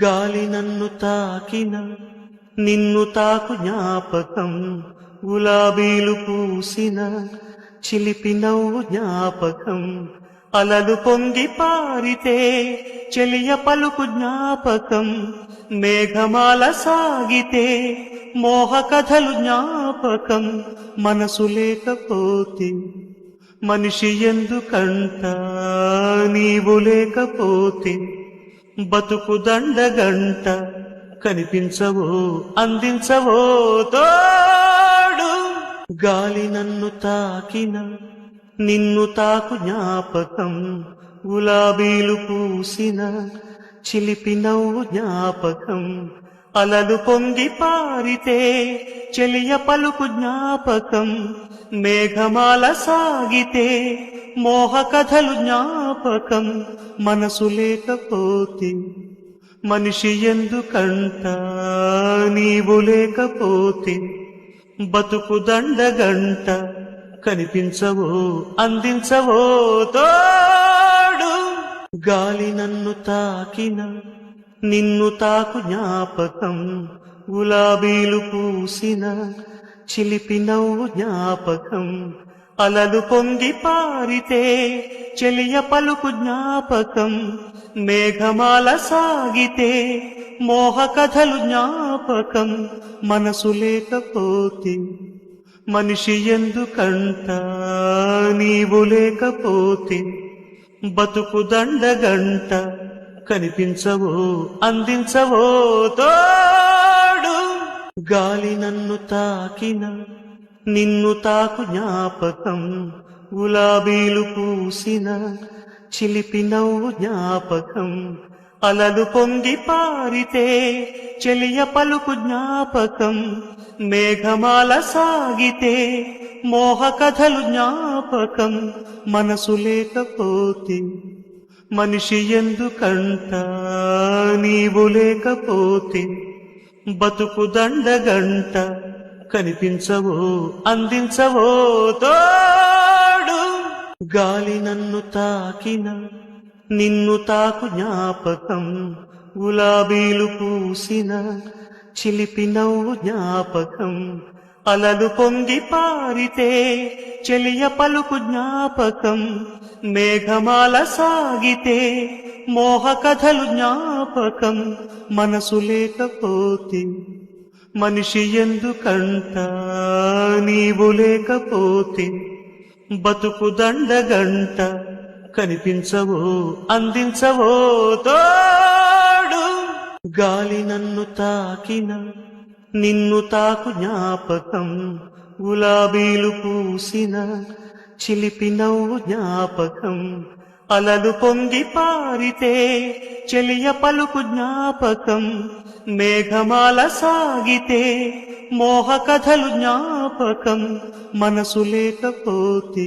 గాలి నన్ను తాకిన నిన్ను తాకు జ్ఞాపకం, గులాబీలు పూసిన చిలిపి నవ్వు జ్ఞాపకం, అలలు పొంగి పారితే చెలియ పలుకు జ్ఞాపకం, మేఘమాల సాగితే మోహ కథలు జ్ఞాపకం. మనసు లేకపోతే మనిషి ఎందుకంట, నీవు లేకపోతే బతుకు దండగంట. కనిపించవో అందించవో తోడు, గాలి నన్ను తాకిన నిన్ను తాకు జ్ఞాపకం, గులాబీలు పూసిన చిలిపి నవ్వు జ్ఞాపకం, అలలు పొంగి పారితే చెలియ పలుకు జ్ఞాపకం, మేఘమాల సాగితే మోహ కథలు జ్ఞాపకం. మనసు లేకపోతే మనిషి ఎందుకంట, నీవు లేకపోతే బతుకు దండగంట. కనిపించవో అందించవో తోడు, గాలి నన్ను తాకిన నిన్ను తాకు జ్ఞాపకం, గులాబీలు పూసిన చిలిపి నవ్వు జ్ఞాపకం, అలలు పొంగి పారితే చెలియ పలుకు జ్ఞాపకం, మేఘమాల సాగితే మోహ కథలు జ్ఞాపకం. మనసు లేకపోతే మనిషి ఎందుకంట, నీవు లేకపోతే బతుకు దండగంట. కనిపించవో అందించవో తోడు, గాలి నన్ను తాకిన నిన్ను తాకు జ్ఞాపకం, గులాబీలు పూసిన చిలిపి నవ్వు జ్ఞాపకం, అలలు పొంగి పారితే చెలియ పలుకు జ్ఞాపకం, మేఘమాల సాగితే మోహ కథలు జ్ఞాపకం. మనసు లేకపోతే మనిషి ఎందుకంట, నీవు లేకపోతే బతుకు దండగంట. కనిపించవో అందించవో తోడు, గాలి నన్ను తాకిన నిన్ను తాకు జ్ఞాపకం, గులాబీలు పూసిన చిలిపి నవ్వు జ్ఞాపకం, అలలు పొంగి పారితే చెలియ పలుకు జ్ఞాపకం, మేఘమాల సాగితే మోహ కథలు జ్ఞాపకం. మనసు లేకపోతే మనిషి ఎందుకంట, నీవు లేకపోతే బతుకు దండగంట. కనిపించవో అందించవో తోడు, గాలి నన్ను తాకిన నిన్ను తాకు జ్ఞాపకం, గులాబీలు పూసిన చిలిపి నవ్వు జ్ఞాపకం, అలలు పొంగి పారితే చెలియ పలుకు జ్ఞాపకం, మేఘమాల సాగితే మోహ కథలు జ్ఞాపకం. మనసు లేకపోతే